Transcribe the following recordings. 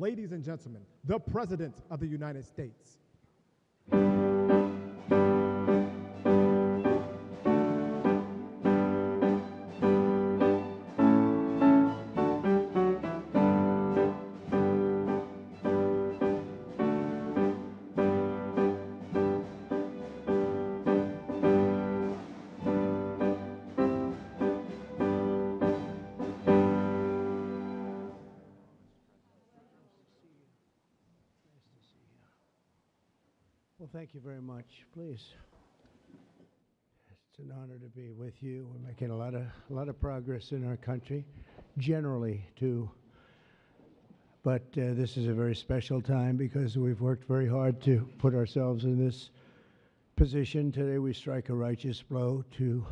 ladies and gentlemen, the President of the United States. Well, thank you very much. Please. It's an honor to be with you. We're making a lot of progress in our country, generally too. But this is a very special time because we've worked very hard to put ourselves in this position. Today we strike a righteous blow to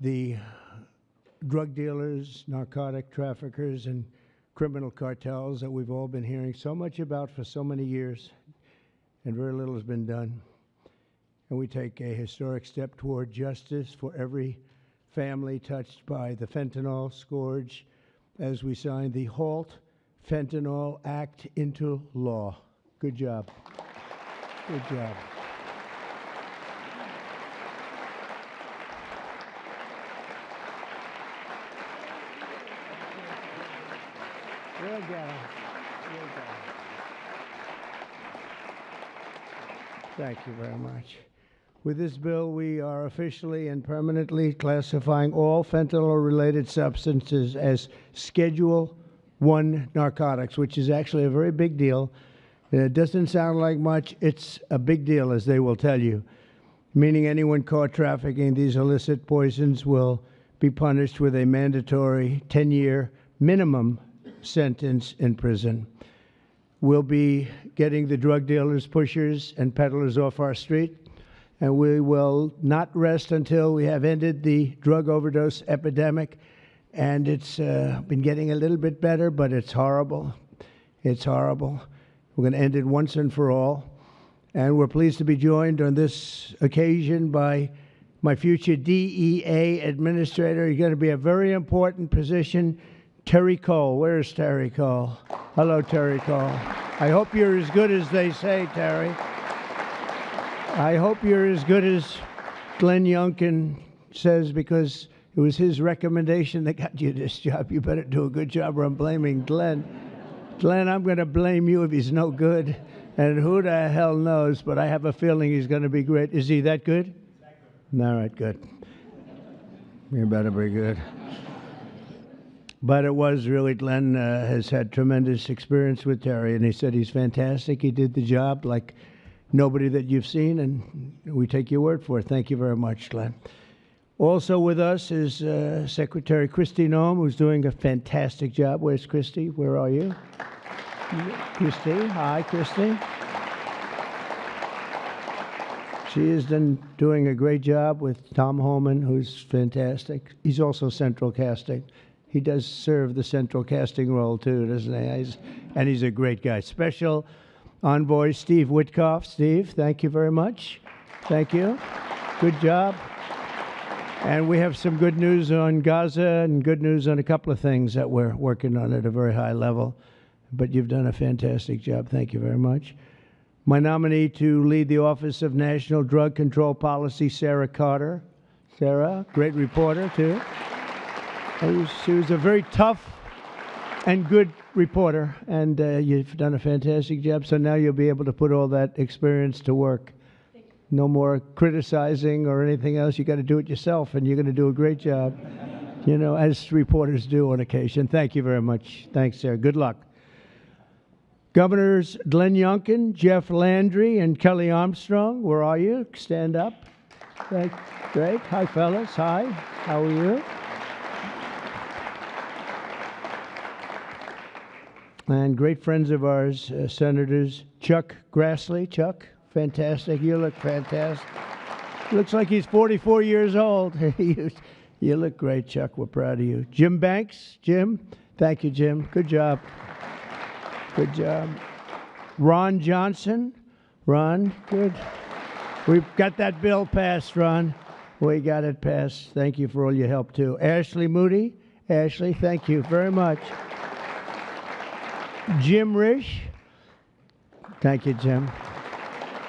the drug dealers, narcotic traffickers, and criminal cartels that we've all been hearing so much about for so many years, and very little has been done. And we take a historic step toward justice for every family touched by the fentanyl scourge as we sign the Halt Fentanyl Act into law. Good job. Good job. Good job. Good job. Thank you very much. With this bill, we are officially and permanently classifying all fentanyl-related substances as Schedule I narcotics, which is actually a very big deal. It doesn't sound like much. It's a big deal, as they will tell you, meaning anyone caught trafficking these illicit poisons will be punished with a mandatory 10-year minimum sentence in prison. We'll be getting the drug dealers, pushers, and peddlers off our street, and we will not rest until we have ended the drug overdose epidemic. And it's been getting a little bit better, but it's horrible. It's horrible. We're going to end it once and for all. And we're pleased to be joined on this occasion by my future DEA administrator. He's going to be a very important position, Terry Cole. Where's Terry Cole? Hello, Terry Cole. I hope you're as good as they say, Terry. I hope you're as good as Glenn Youngkin says, because it was his recommendation that got you this job. You better do a good job, or I'm blaming Glenn. Glenn, I'm going to blame you if he's no good. And who the hell knows, but I have a feeling he's going to be great. Is he that good? All right, good. You better be good. But it was really, Glenn has had tremendous experience with Terry, and he said he's fantastic. He did the job like nobody that you've seen, and we take your word for it. Thank you very much, Glenn. Also with us is Secretary Kristi Noem, who's doing a fantastic job. Where's Kristi? Where are you? Kristi. Hi, Kristi. She is doing a great job with Tom Homan, who's fantastic. He's also central casting. He does serve the central casting role, too, doesn't he? And he's a great guy. Special Envoy Steve Witkoff. Steve, thank you very much. Thank you. Good job. And we have some good news on Gaza and good news on a couple of things that we're working on at a very high level. But you've done a fantastic job. Thank you very much. My nominee to lead the Office of National Drug Control Policy, Sarah Carter. Sarah, great reporter, too. She was a very tough and good reporter, and you've done a fantastic job. So now you'll be able to put all that experience to work. No more criticizing or anything else. You got to do it yourself, and you're going to do a great job, you know, as reporters do on occasion. Thank you very much. Thanks, Sarah. Good luck. Governors Glenn Youngkin, Jeff Landry, and Kelly Armstrong, where are you? Stand up. Great. Hi, fellas. Hi. How are you? And great friends of ours, Senators Chuck Grassley. Chuck, fantastic. You look fantastic. Looks like he's 44 years old. You look great, Chuck. We're proud of you. Jim Banks. Jim. Thank you, Jim. Good job. Good job. Ron Johnson. Ron, good. We've got that bill passed, Ron. We got it passed. Thank you for all your help, too. Ashley Moody. Ashley, thank you very much. Jim Risch. Thank you, Jim.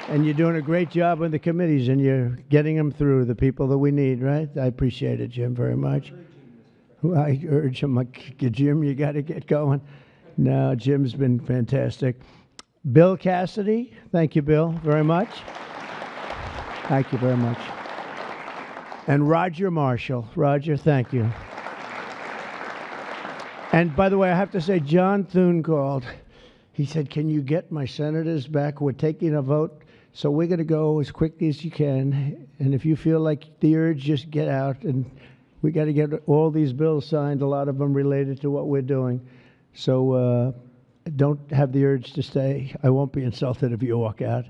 And you're doing a great job on the committees, and you're getting them through, the people that we need, right? I appreciate it, Jim, very much. I urge him, like, Jim, you got to get going. No, Jim's been fantastic. Bill Cassidy, thank you, Bill, very much. Thank you very much. And Roger Marshall. Roger, thank you. And by the way, I have to say, John Thune called. He said, can you get my senators back? We're taking a vote, so we're going to go as quickly as you can. And if you feel like the urge, just get out. And we got to get all these bills signed, a lot of them related to what we're doing. So don't have the urge to stay. I won't be insulted if you walk out.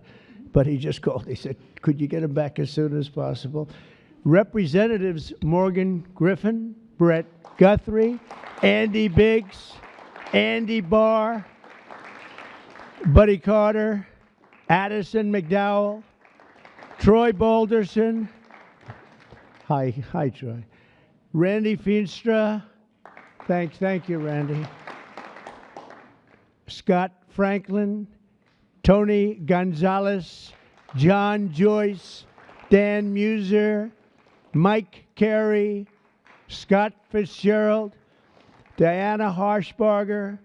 But he just called. He said, could you get him back as soon as possible? Representatives Morgan Griffin, Brett Guthrie, Andy Biggs, Andy Barr, Buddy Carter, Addison McDowell, Troy Balderson. Hi, Troy. Randy Feenstra. Thank you, Randy. Scott Franklin, Tony Gonzalez, John Joyce, Dan Muser, Mike Carey, Scott Fitzgerald, Diana Harshbarger,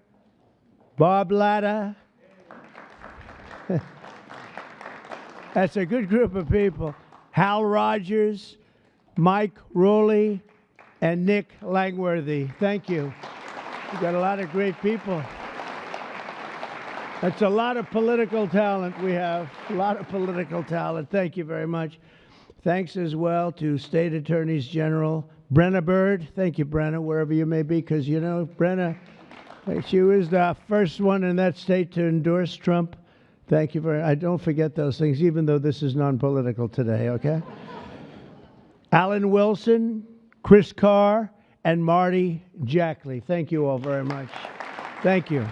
Bob Latta. That's a good group of people. Hal Rogers, Mike Rowley, and Nick Langworthy. Thank you. We've got a lot of great people. That's a lot of political talent we have. A lot of political talent. Thank you very much. Thanks as well to State Attorneys General Brenna Bird. Thank you, Brenna, wherever you may be, because, you know, Brenna, she was the first one in that state to endorse Trump. Thank you very much. I don't forget those things, even though this is non-political today, okay? Alan Wilson, Chris Carr, and Marty Jackley. Thank you all very much. Thank you.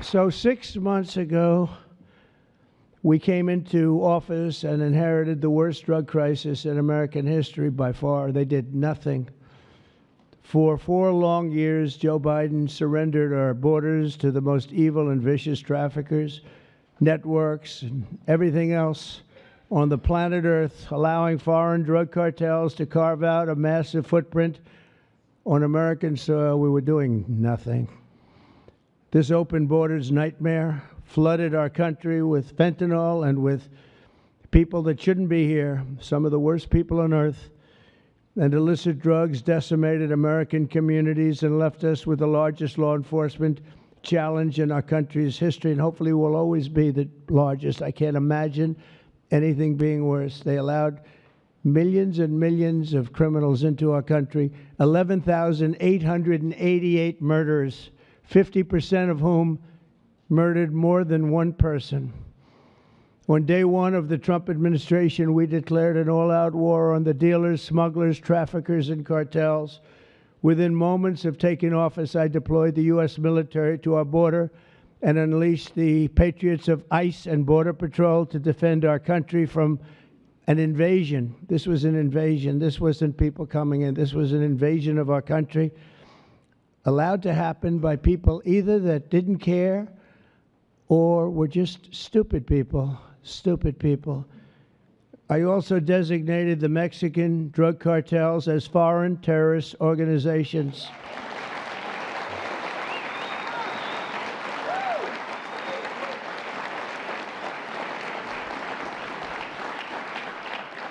So 6 months ago, we came into office and inherited the worst drug crisis in American history by far. They did nothing. For 4 long years, Joe Biden surrendered our borders to the most evil and vicious traffickers, networks, and everything else on the planet Earth, allowing foreign drug cartels to carve out a massive footprint on American soil. We were doing nothing. This open borders nightmare flooded our country with fentanyl and with people that shouldn't be here, some of the worst people on earth. And illicit drugs decimated American communities and left us with the largest law enforcement challenge in our country's history, and hopefully will always be the largest. I can't imagine anything being worse. They allowed millions and millions of criminals into our country, 11,888 murders, 50% of whom murdered more than one person. On day one of the Trump administration, we declared an all-out war on the dealers, smugglers, traffickers, and cartels. Within moments of taking office, I deployed the U.S. military to our border and unleashed the patriots of ICE and Border Patrol to defend our country from an invasion. This was an invasion. This wasn't people coming in. This was an invasion of our country, allowed to happen by people either that didn't care or were just stupid people. Stupid people. I also designated the Mexican drug cartels as foreign terrorist organizations.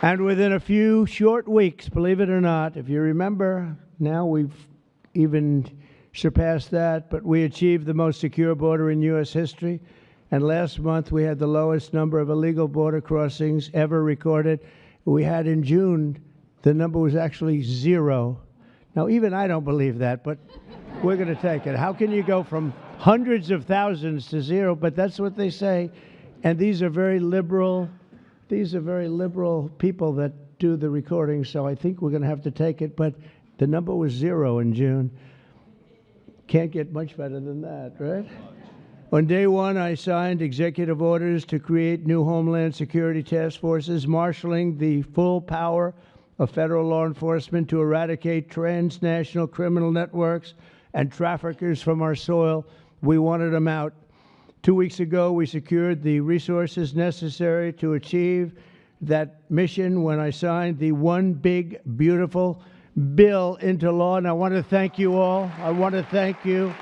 And within a few short weeks, believe it or not, if you remember, now we've even surpassed that, but we achieved the most secure border in U.S. history. And last month, we had the lowest number of illegal border crossings ever recorded. We had in June, the number was actually 0. Now, even I don't believe that, but we're going to take it. How can you go from hundreds of thousands to 0? But that's what they say. And these are very liberal people that do the recording, so I think we're going to have to take it. But the number was 0 in June. Can't get much better than that, right? On day one, I signed executive orders to create new Homeland Security task forces, marshaling the full power of federal law enforcement to eradicate transnational criminal networks and traffickers from our soil. We wanted them out. 2 weeks ago, we secured the resources necessary to achieve that mission when I signed the One Big Beautiful Bill into law. And I want to thank you all. I want to thank you.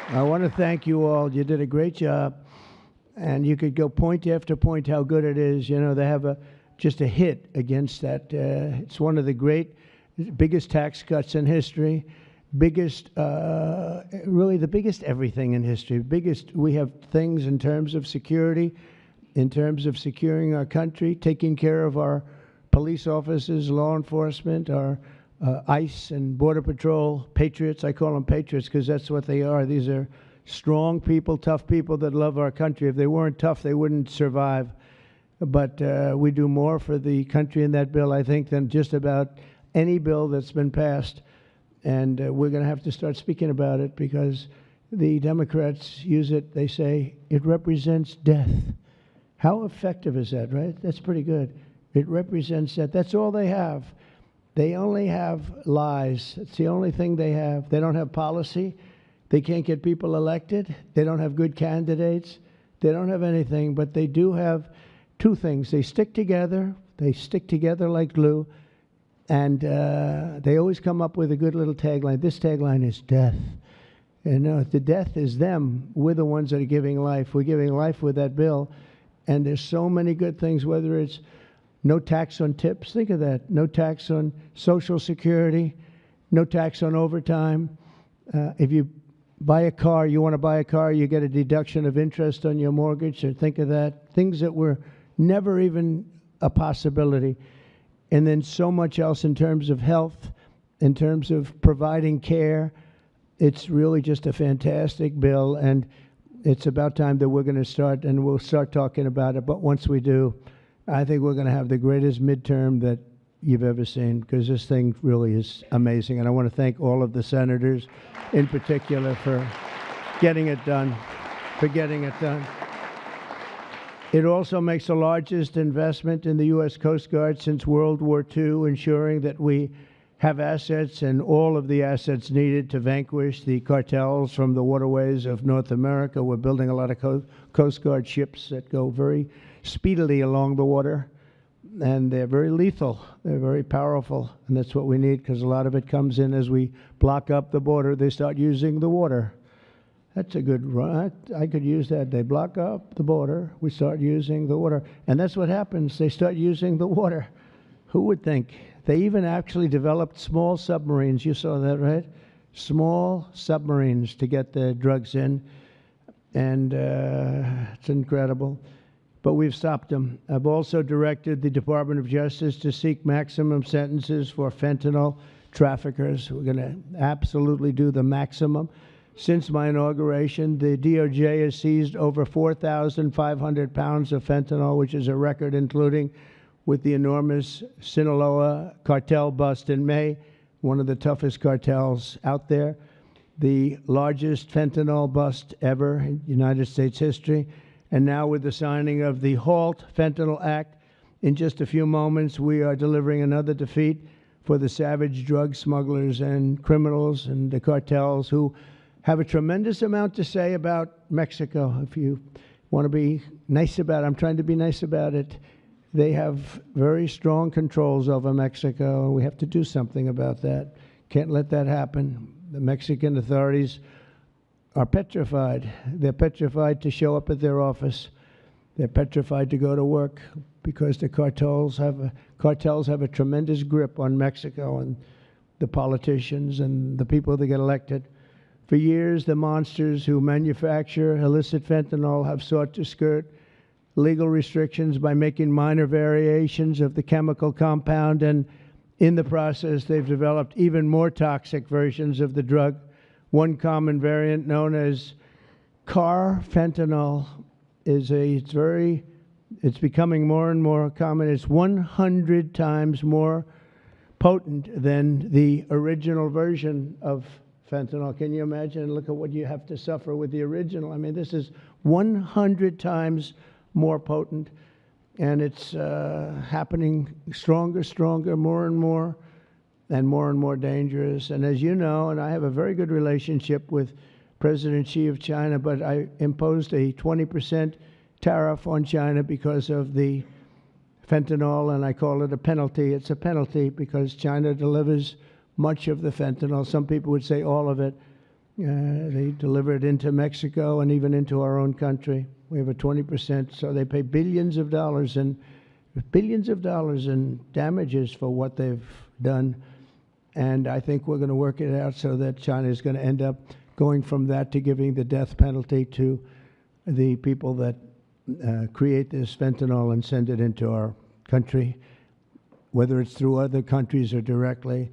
I want to thank you all. You did a great job. And you could go point after point how good it is. You know, they have just a hit against that. It's one of the biggest tax cuts in history. Really the biggest everything in history. We have things in terms of security, in terms of securing our country, taking care of our police officers, law enforcement, our ICE and Border Patrol patriots. I call them patriots because that's what they are. These are strong people, tough people that love our country. If they weren't tough, they wouldn't survive. But we do more for the country in that bill, I think, than just about any bill that's been passed. And we're going to have to start speaking about it because the Democrats use it. They say it represents death. How effective is that, right? That's pretty good. It represents that. That's all they have. They only have lies. It's the only thing they have. They don't have policy. They can't get people elected. They don't have good candidates. They don't have anything, but they do have two things. They stick together. They stick together like glue. And they always come up with a good little tagline. This tagline is death. And the death is them. We're the ones that are giving life. We're giving life with that bill. And there's so many good things, whether it's no tax on tips. Think of that. No tax on Social Security. No tax on overtime. If you buy a car, you want to buy a car, you get a deduction of interest on your mortgage. So think of that. Things that were never even a possibility. And then so much else in terms of health, in terms of providing care. It's really just a fantastic bill, and it's about time that we're going to start, and we'll start talking about it. But once we do, I think we're going to have the greatest midterm that you've ever seen, because this thing really is amazing. And I want to thank all of the senators in particular for getting it done, It also makes the largest investment in the U.S. Coast Guard since World War II, ensuring that we have assets and all of the assets needed to vanquish the cartels from the waterways of North America. We're building a lot of Coast Guard ships that go very speedily along the water, and they're very lethal. They're very powerful, and that's what we need, because a lot of it comes in as we block up the border. They start using the water. That's a good run. I could use that. They block up the border. We start using the water. And that's what happens. They start using the water. Who would think? They even actually developed small submarines. You saw that, right? Small submarines to get the drugs in. And it's incredible. But we've stopped them. I've also directed the Department of Justice to seek maximum sentences for fentanyl traffickers. We're going to absolutely do the maximum. Since my inauguration, the DOJ has seized over 4,500 pounds of fentanyl, which is a record, including with the enormous Sinaloa cartel bust in May, one of the toughest cartels out there, the largest fentanyl bust ever in United States history. And now with the signing of the Halt Fentanyl Act, in just a few moments, we are delivering another defeat for the savage drug smugglers and criminals and the cartels who have a tremendous amount to say about Mexico. If you want to be nice about it, I'm trying to be nice about it. They have very strong controls over Mexico, and we have to do something about that. Can't let that happen. The Mexican authorities are petrified. They're petrified to show up at their office. They're petrified to go to work because the cartels have a tremendous grip on Mexico and the politicians and the people that get elected. For years, the monsters who manufacture illicit fentanyl have sought to skirt legal restrictions by making minor variations of the chemical compound, and in the process, they've developed even more toxic versions of the drug. One common variant, known as carfentanil, it's becoming more and more common. It's 100 times more potent than the original version of fentanyl. Can you imagine? Look at what you have to suffer with the original. I mean, this is 100 times more potent. and it's happening stronger, more and more dangerous. And as you know, and I have a very good relationship with President Xi of China, but I imposed a 20% tariff on China because of the fentanyl, and I call it a penalty. It's a penalty because China delivers much of the fentanyl. Some people would say all of it. They deliver it into Mexico and even into our own country. We have a 20%, so they pay billions of dollars in damages for what they've done. And I think we're going to work it out so that China is going to end up going from that to giving the death penalty to the people that create this fentanyl and send it into our country, whether it's through other countries or directly.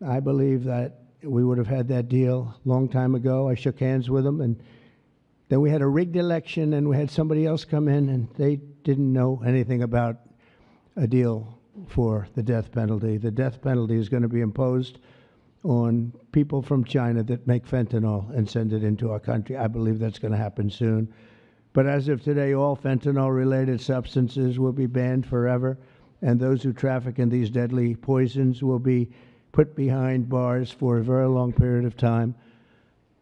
I believe that we would have had that deal a long time ago. I shook hands with them, and then we had a rigged election, and we had somebody else come in, and they didn't know anything about a deal for the death penalty. The death penalty is going to be imposed on people from China that make fentanyl and send it into our country. I believe that's going to happen soon. But as of today, all fentanyl-related substances will be banned forever, and those who traffic in these deadly poisons will be put behind bars for a very long period of time.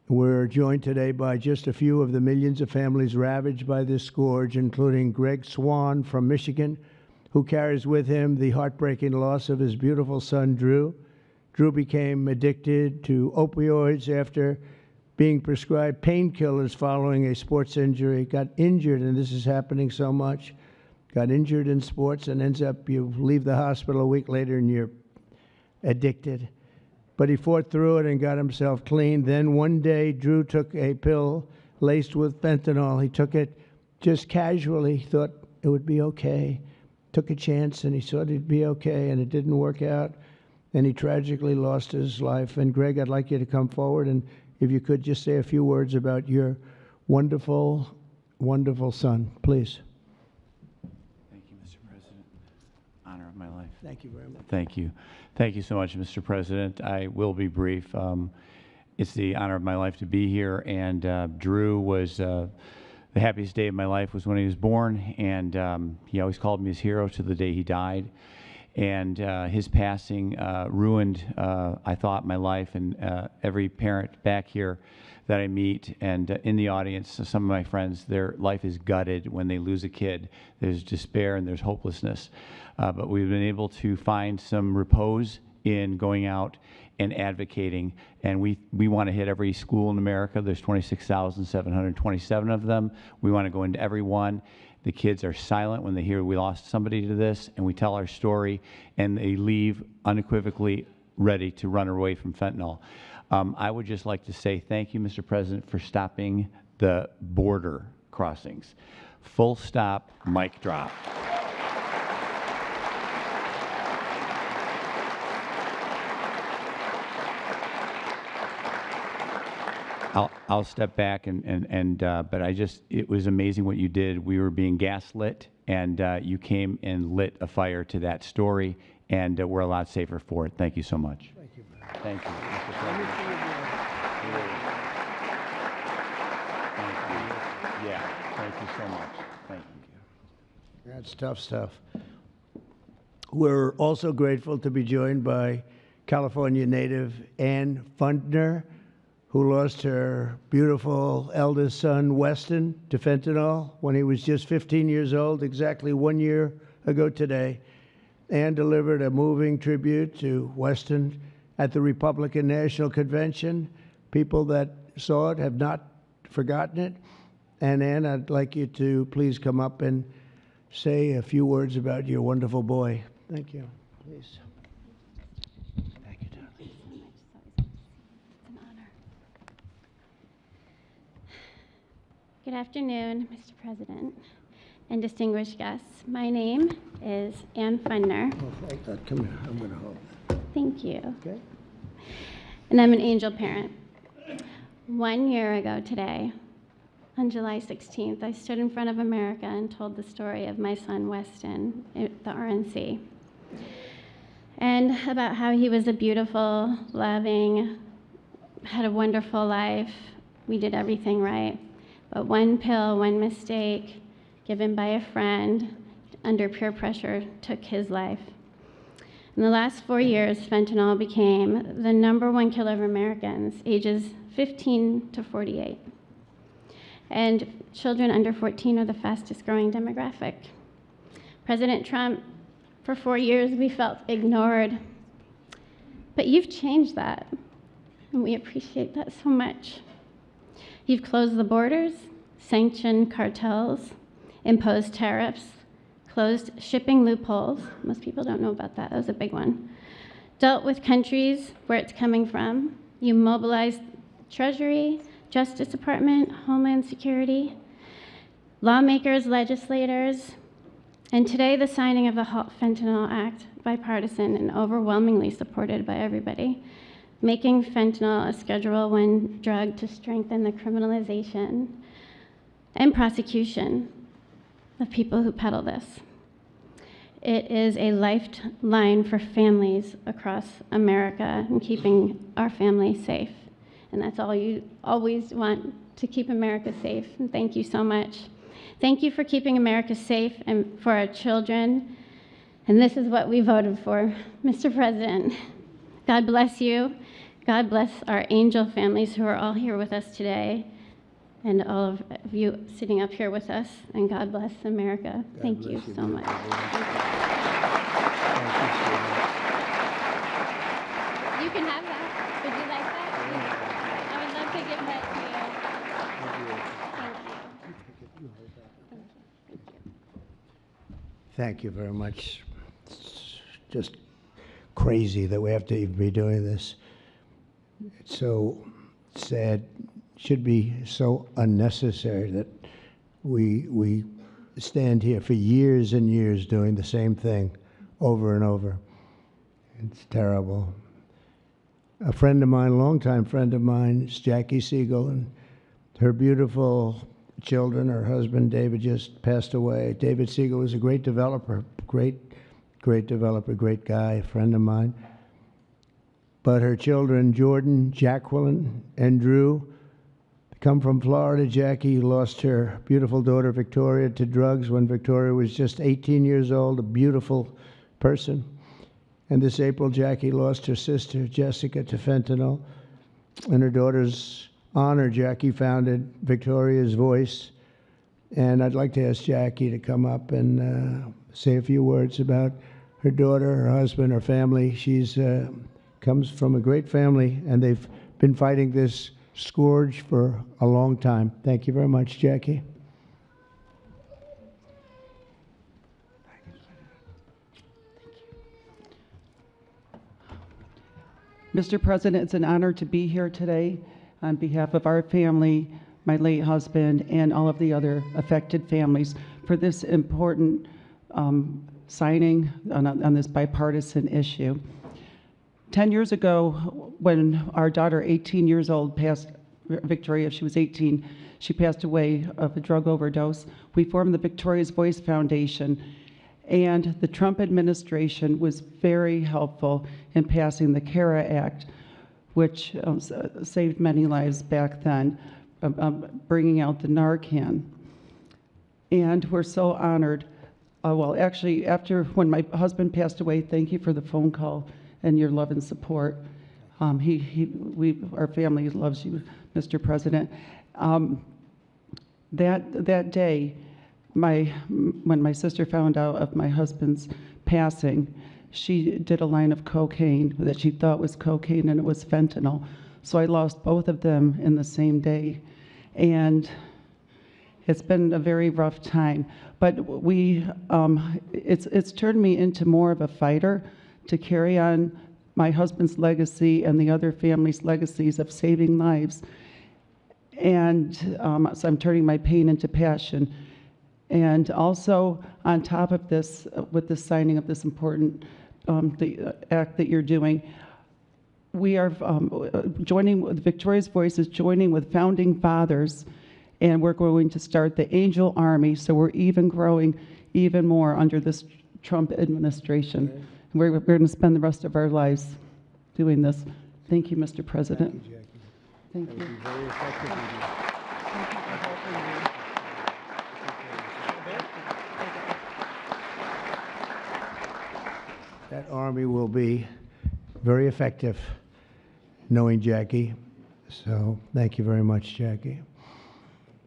We're joined today by just a few of the millions of families ravaged by this scourge, including Greg Swan from Michigan, who carries with him the heartbreaking loss of his beautiful son, Drew. Drew became addicted to opioids after being prescribed painkillers following a sports injury. Got injured, and this is happening so much. Got injured in sports and ends up, you leave the hospital a week later and you're addicted. But he fought through it and got himself clean. Then one day, Drew took a pill laced with fentanyl. He took it just casually, thought it would be okay. Took a chance and he thought it'd be okay, and it didn't work out. And he tragically lost his life. And Greg, I'd like you to come forward, and if you could just say a few words about your wonderful, wonderful son, please. Thank you, Mr. President. Honor of my life. Thank you very much. Thank you. Thank you so much, Mr. President. I will be brief. It's the honor of my life to be here, and Drew was the happiest day of my life was when he was born, and he always called me his hero to the day he died. And his passing ruined, I thought, my life, and every parent back here that I meet and in the audience, some of my friends, their life is gutted when they lose a kid. There's despair and there's hopelessness. But we've been able to find some repose in going out and advocating. And we want to hit every school in America. There's 26,727 of them. We want to go into every one. The kids are silent when they hear we lost somebody to this, and we tell our story, and they leave unequivocally ready to run away from fentanyl. I would just like to say thank you, Mr. President, for stopping the border crossings. Full stop, mic drop. I'll step back but it was amazing what you did. We were being gaslit, and you came and lit a fire to that story, and we're a lot safer for it. Thank you so much. Thank you. Thank you, Mr. President. Thank you. Yeah, thank you so much. Thank you. That's tough stuff. We're also grateful to be joined by California native Ann Fundner, who lost her beautiful eldest son, Weston, to fentanyl when he was just 15 years old, exactly 1 year ago today. Ann delivered a moving tribute to Weston at the Republican National Convention. People that saw it have not forgotten it. And Ann, I'd like you to please come up and say a few words about your wonderful boy. Thank you. Please. Thank you, darling. It's an honor. Good afternoon, Mr. President and distinguished guests. My name is Ann Fundner. Oh, thank God. Come here. I'm going to hold that. Thank you. Okay? And I'm an angel parent. 1 year ago today, on July 16th, I stood in front of America and told the story of my son, Weston, at the RNC. And about how he was a beautiful, loving, had a wonderful life. We did everything right. But one pill, one mistake, given by a friend, under peer pressure took his life. In the last 4 years, fentanyl became the #1 killer of Americans ages 15 to 48. And children under 14 are the fastest growing demographic. President Trump, for 4 years, we felt ignored. But you've changed that, and we appreciate that so much. You've closed the borders, sanctioned cartels, imposed tariffs, closed shipping loopholes. Most people don't know about that. That was a big one. Dealt with countries where it's coming from. You mobilized Treasury, Justice Department, Homeland Security, lawmakers, legislators, and today the signing of the Halt Fentanyl Act, bipartisan and overwhelmingly supported by everybody, making fentanyl a Schedule I drug to strengthen the criminalization and prosecution of people who peddle this. It is a lifeline for families across America and keeping our families safe. And that's all you always want, to keep America safe. And thank you so much. Thank you for keeping America safe and for our children. And this is what we voted for, Mr. President. God bless you. God bless our angel families who are all here with us today, and all of you sitting up here with us. And God bless America. Thank you so much. You can have that. Would you like that? I would love to give that to you. Thank you very much. It's just crazy that we have to even be doing this. It's so sad. Should be so unnecessary that we stand here for years and years doing the same thing over and over. It's terrible. A friend of mine, a longtime friend of mine, is Jackie Siegel, and her beautiful children, her husband David just passed away. David Siegel was a great developer, great developer, great guy, a friend of mine. But her children, Jordan, Jacqueline, and Drew, come from Florida. Jackie lost her beautiful daughter, Victoria, to drugs when Victoria was just 18 years old, a beautiful person. And this April, Jackie lost her sister, Jessica, to fentanyl. In her daughter's honor, Jackie founded Victoria's Voice. And I'd like to ask Jackie to come up and say a few words about her daughter, her husband, her family. She's comes from a great family, and they've been fighting this scourge for a long time. Thank you very much, Jackie. Mr. President, it's an honor to be here today on behalf of our family, my late husband, and all of the other affected families for this important signing on this bipartisan issue. 10 years ago, when our daughter, 18 years old, passed, Victoria, she was 18, she passed away of a drug overdose, we formed the Victoria's Voice Foundation. And the Trump administration was very helpful in passing the CARA Act, which saved many lives back then, bringing out the Narcan. And we're so honored. Well, actually, when my husband passed away, thank you for the phone call and your love and support. Our family loves you, Mr. President. That day, when my sister found out of my husband's passing, she did a line of cocaine that she thought was cocaine, and it was fentanyl. So I lost both of them in the same day. And it's been a very rough time. But it's turned me into more of a fighter to carry on my husband's legacy and the other families' legacies of saving lives. And so I'm turning my pain into passion. And also, on top of this, with the signing of this important the act that you're doing, we are joining with Victoria's Voice is joining with founding fathers, and we're going to start the Angel Army. So we're even growing even more under this Trump administration. Okay. We're going to spend the rest of our lives doing this. Thank you, Mr. President. Thank you, Jackie. Thank you. That would be very effective. Thank you for helping me. that Army will be very effective, knowing Jackie. So thank you very much, Jackie.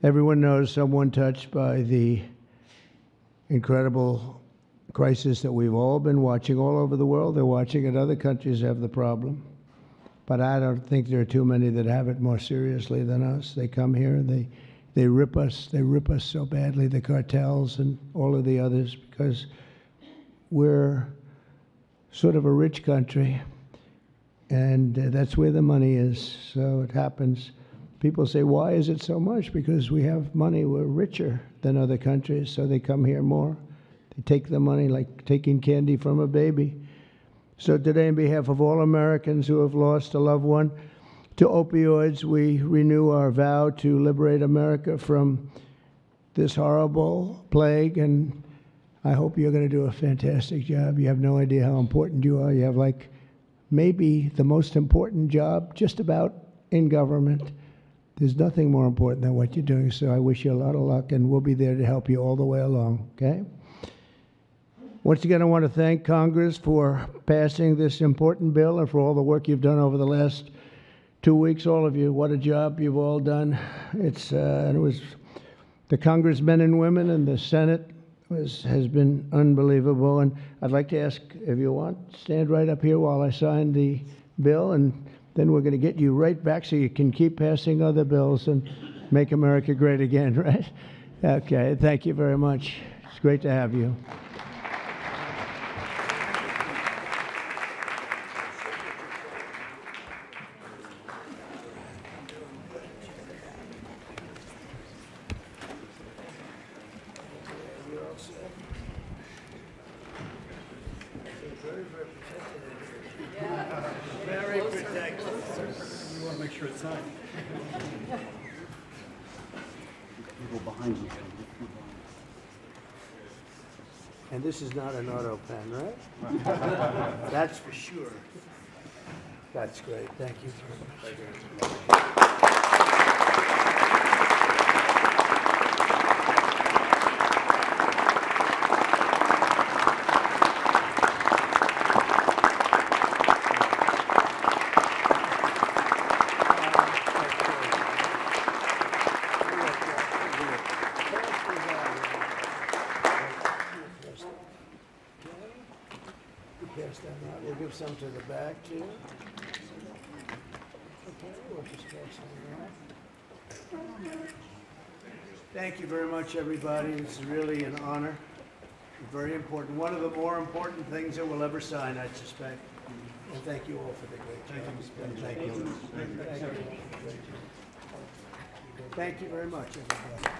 Everyone knows someone touched by the incredible crisis that we've all been watching all over the world. They're watching it. Other countries have the problem. But I don't think there are too many that have it more seriously than us. They come here, they rip us. They rip us so badly, the cartels and all of the others, because we're sort of a rich country, and that's where the money is. So it happens. People say, why is it so much? Because we have money. We're richer than other countries, so they come here more. They take the money like taking candy from a baby. So today, on behalf of all Americans who have lost a loved one to opioids, we renew our vow to liberate America from this horrible plague, and I hope you're going to do a fantastic job. You have no idea how important you are. You have like maybe the most important job just about in government. There's nothing more important than what you're doing, so I wish you a lot of luck, and we'll be there to help you all the way along, okay? Once again, I want to thank Congress for passing this important bill and for all the work you've done over the last 2 weeks, all of you. What a job you've all done. And it was the congressmen and women and the Senate has been unbelievable. And I'd like to ask, if you want, stand right up here while I sign the bill, and then we're going to get you right back so you can keep passing other bills and make America great again, right? Okay, thank you very much. It's great to have you. Very protected. You want to make sure it's signed. People behind you. And this is not an auto pen, right? That's for sure. That's great. Thank you very much. Pass that out. We'll give some to the back, too. Okay, we'll just pass that out. Thank you very much, everybody. This is really an honor. Very important. One of the more important things that we'll ever sign, I suspect. And thank you all for the great job. Thank you. Thank you. Thank you very much, everybody.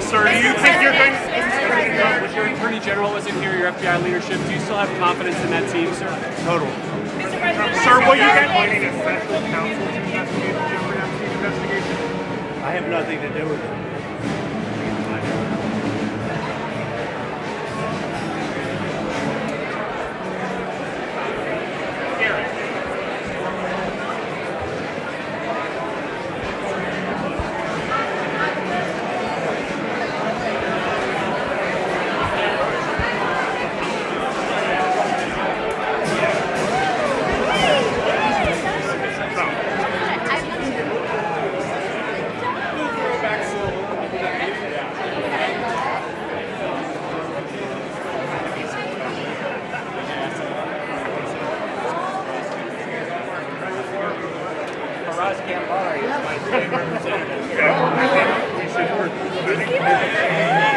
Sir, do you think you're going to... If your Attorney General wasn't here, your FBI leadership, do you still have confidence in that team, sir? Total. Sir, will you get... appointing a special counsel to investigate the Jeffrey Epstein investigation? I have nothing to do with it. We should